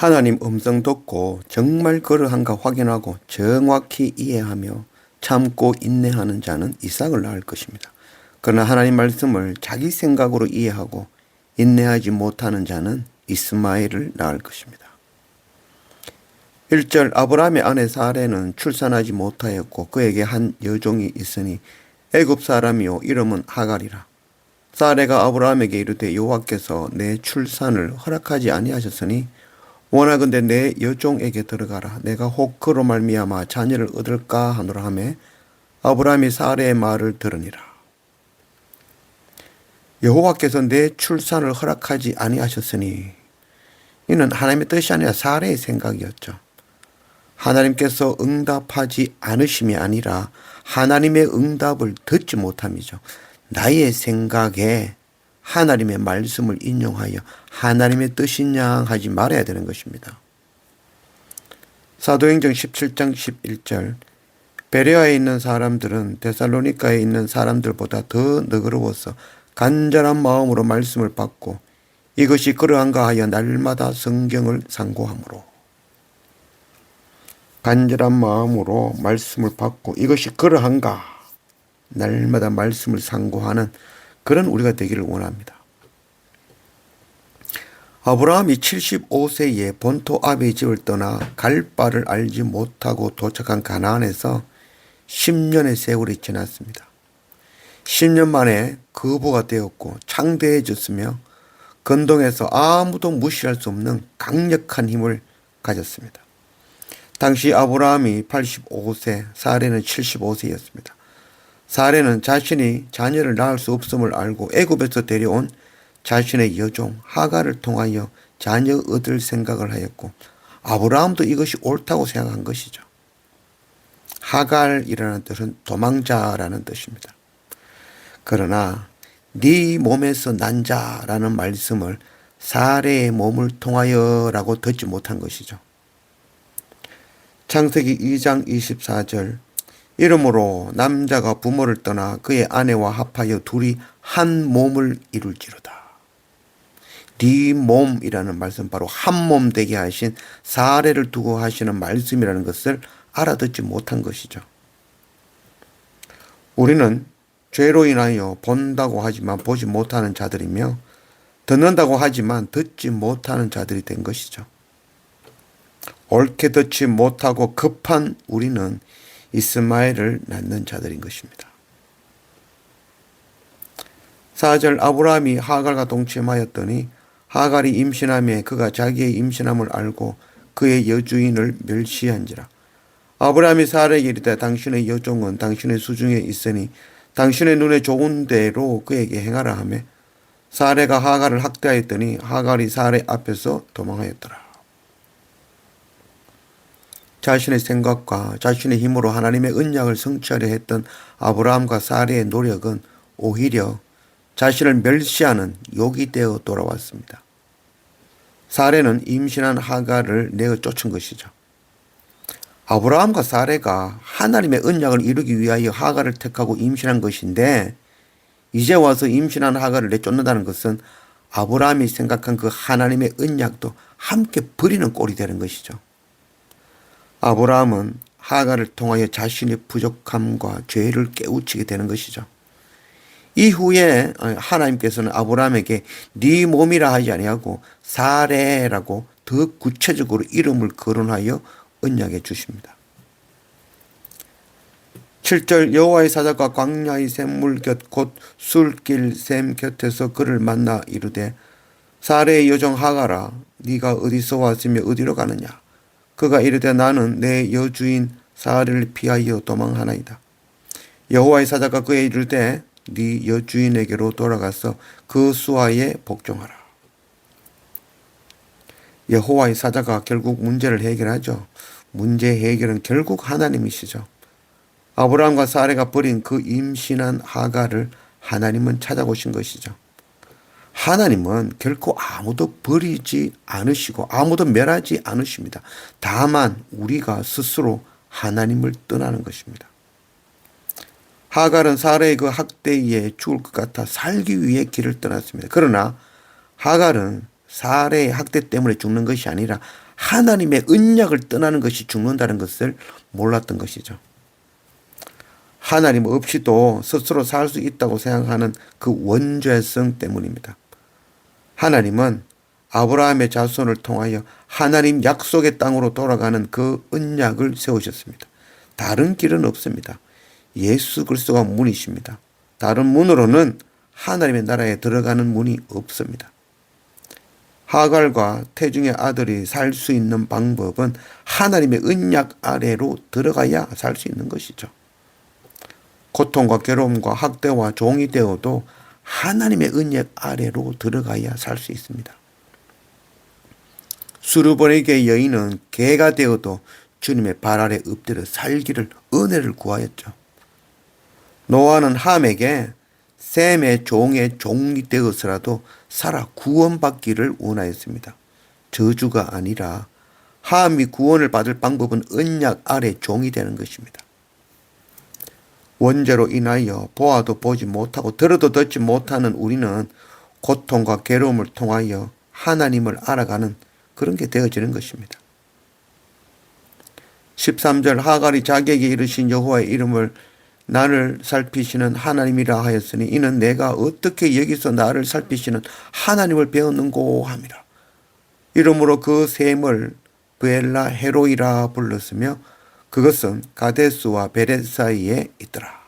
하나님 음성 듣고 정말 그러한가 확인하고 정확히 이해하며 참고 인내하는 자는 이삭을 낳을 것입니다. 그러나 하나님 말씀을 자기 생각으로 이해하고 인내하지 못하는 자는 이스마엘을 낳을 것입니다. 1절 아브라함의 아내 사레는 출산하지 못하였고 그에게 한 여종이 있으니 애굽 사람이요 이름은 하갈이라. 사레가 아브라함에게 이르되 여호와께서 내 출산을 허락하지 아니하셨으니 원하건대 내 여종에게 들어가라. 내가 혹 그로 말미암아 자녀를 얻을까 하노라 하매 아브라함이 사레의 말을 들으니라. 여호와께서 내 출산을 허락하지 아니하셨으니 이는 하나님의 뜻이 아니라 사레의 생각이었죠. 하나님께서 응답하지 않으심이 아니라 하나님의 응답을 듣지 못함이죠. 나의 생각에 하나님의 말씀을 인용하여 하나님의 뜻이냐 하지 말아야 되는 것입니다. 사도행전 17장 11절 베레아에 있는 사람들은 데살로니가에 있는 사람들보다 더 너그러워서 간절한 마음으로 말씀을 받고 이것이 그러한가 하여 날마다 성경을 상고하므로 간절한 마음으로 말씀을 받고 이것이 그러한가 날마다 말씀을 상고하는 그런 우리가 되기를 원합니다. 아브라함이 75세에 본토 아비의 집을 떠나 갈 바를 알지 못하고 도착한 가나안에서 10년의 세월이 지났습니다. 10년 만에 거부가 되었고 창대해졌으며 건동에서 아무도 무시할 수 없는 강력한 힘을 가졌습니다. 당시 아브라함이 85세, 사레는 75세였습니다. 사레는 자신이 자녀를 낳을 수 없음을 알고 애굽에서 데려온 자신의 여종 하갈을 통하여 자녀 얻을 생각을 하였고 아브라함도 이것이 옳다고 생각한 것이죠. 하갈이라는 뜻은 도망자라는 뜻입니다. 그러나 네 몸에서 난 자라는 말씀을 사레의 몸을 통하여라고 듣지 못한 것이죠. 창세기 2장 24절 이러므로 남자가 부모를 떠나 그의 아내와 합하여 둘이 한 몸을 이룰지로다. 네 몸이라는 말씀 바로 한 몸 되게 하신 사레를 두고 하시는 말씀이라는 것을 알아듣지 못한 것이죠. 우리는 죄로 인하여 본다고 하지만 보지 못하는 자들이며 듣는다고 하지만 듣지 못하는 자들이 된 것이죠. 옳게 듣지 못하고 급한 우리는 이스마엘을 낳는 자들인 것입니다. 4절 아브라함이 하갈과 동침하였더니 하갈이 임신하며 그가 자기의 임신함을 알고 그의 여주인을 멸시한지라. 아브라함이 사라에게 이르되 당신의 여종은 당신의 수중에 있으니 당신의 눈에 좋은 대로 그에게 행하라 하며 사레가 하갈을 학대하였더니 하갈이 사레 앞에서 도망하였더라. 자신의 생각과 자신의 힘으로 하나님의 언약을 성취하려 했던 아브라함과 사레의 노력은 오히려 자신을 멸시하는 욕이 되어 돌아왔습니다. 사레는 임신한 하갈을 내어 쫓은 것이죠. 아브라함과 사레가 하나님의 언약을 이루기 위하여 하갈을 택하고 임신한 것인데 이제 와서 임신한 하갈을 내쫓는다는 것은 아브라함이 생각한 그 하나님의 언약도 함께 버리는 꼴이 되는 것이죠. 아브라함은 하갈을 통하여 자신의 부족함과 죄를 깨우치게 되는 것이죠. 이후에 하나님께서는 아브라함에게 네 몸이라 하지 아니하고 사레라고 더 구체적으로 이름을 거론하여 언약해 주십니다. 7절 여호와의 사자가 광야의 샘물 곁 곧 술길 샘 곁에서 그를 만나 이르되 사레의 여종 하갈아 네가 어디서 왔으며 어디로 가느냐. 그가 이르되 나는 내 여주인 사레를 피하여 도망하나이다. 여호와의 사자가 그에 이르되 네 여주인에게로 돌아가서 그 수하에 복종하라. 여호와의 사자가 결국 문제를 해결하죠. 문제 해결은 결국 하나님이시죠. 아브라함과 사레가 버린 그 임신한 하갈을 하나님은 찾아오신 것이죠. 하나님은 결코 아무도 버리지 않으시고 아무도 멸하지 않으십니다. 다만 우리가 스스로 하나님을 떠나는 것입니다. 하갈은 사레의 그 학대에 죽을 것 같아 살기 위해 길을 떠났습니다. 그러나 하갈은 사레의 학대 때문에 죽는 것이 아니라 하나님의 언약을 떠나는 것이 죽는다는 것을 몰랐던 것이죠. 하나님 없이도 스스로 살 수 있다고 생각하는 그 원죄성 때문입니다. 하나님은 아브라함의 자손을 통하여 하나님 약속의 땅으로 돌아가는 그 언약을 세우셨습니다. 다른 길은 없습니다. 예수 그리스도가 문이십니다. 다른 문으로는 하나님의 나라에 들어가는 문이 없습니다. 하갈과 태중의 아들이 살 수 있는 방법은 하나님의 언약 아래로 들어가야 살 수 있는 것이죠. 고통과 괴로움과 학대와 종이 되어도 하나님의 언약 아래로 들어가야 살 수 있습니다. 수르보니게 여인은 개가 되어도 주님의 발 아래 엎드려 살기를 은혜를 구하였죠. 노아는 함에게 셈의 종의 종이 되어서라도 살아 구원받기를 원하였습니다. 저주가 아니라 함이 구원을 받을 방법은 언약 아래 종이 되는 것입니다. 원죄로 인하여 보아도 보지 못하고 들어도 듣지 못하는 우리는 고통과 괴로움을 통하여 하나님을 알아가는 그런 게 되어지는 것입니다. 13절 하갈이 자기에게 이르신 여호와의 이름을 나를 살피시는 하나님이라 하였으니 이는 내가 어떻게 여기서 나를 살피시는 하나님을 배웠는고 함이라. 이러므로 그 셈을 브엘라 헤로이라 불렀으며 그것은 가데스와 베렛 사이에 있더라.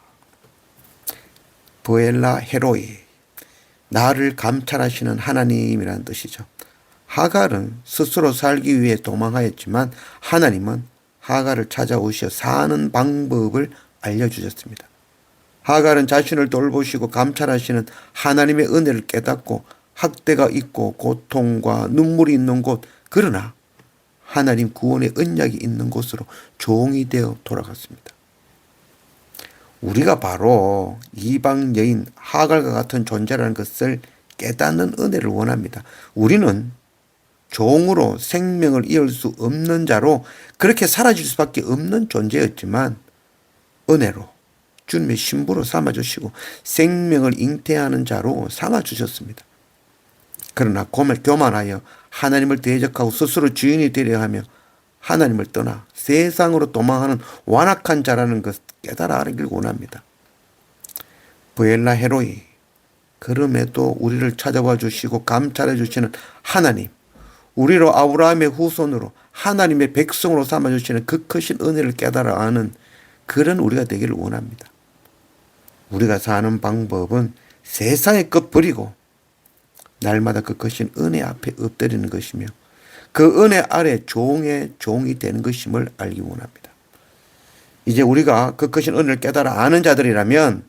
브엘라 헤로이, 나를 감찰하시는 하나님이라는 뜻이죠. 하갈은 스스로 살기 위해 도망하였지만 하나님은 하갈을 찾아오셔 사는 방법을 알려주셨습니다. 하갈은 자신을 돌보시고 감찰하시는 하나님의 은혜를 깨닫고 학대가 있고 고통과 눈물이 있는 곳, 그러나 하나님 구원의 언약이 있는 곳으로 종이 되어 돌아갔습니다. 우리가 바로 이방 여인 하갈과 같은 존재라는 것을 깨닫는 은혜를 원합니다. 우리는 종으로 생명을 이을 수 없는 자로 그렇게 사라질 수밖에 없는 존재였지만 은혜로 주님의 신부로 삼아주시고 생명을 잉태하는 자로 삼아주셨습니다. 그러나 교만하여 하나님을 대적하고 스스로 주인이 되려 하며 하나님을 떠나 세상으로 도망하는 완악한 자라는 것 깨달아 알기를 원합니다. 브엘라 헤로이, 그럼에도 우리를 찾아와 주시고 감찰해 주시는 하나님, 우리로 아브라함의 후손으로 하나님의 백성으로 삼아주시는 그 크신 은혜를 깨달아 아는 그런 우리가 되기를 원합니다. 우리가 사는 방법은 세상의 것 버리고 날마다 그 크신 은혜 앞에 엎드리는 것이며 그 은혜 아래 종의 종이 되는 것임을 알기 원합니다. 이제 우리가 그 크신 은혜를 깨달아 아는 자들이라면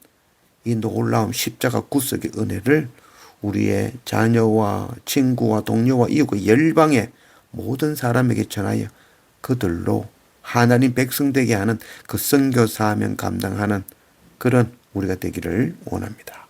이 놀라운 십자가 구속의 은혜를 우리의 자녀와 친구와 동료와 이웃과 열방의 모든 사람에게 전하여 그들로 하나님 백성 되게 하는 그 선교 사명 감당하는 그런 우리가 되기를 원합니다.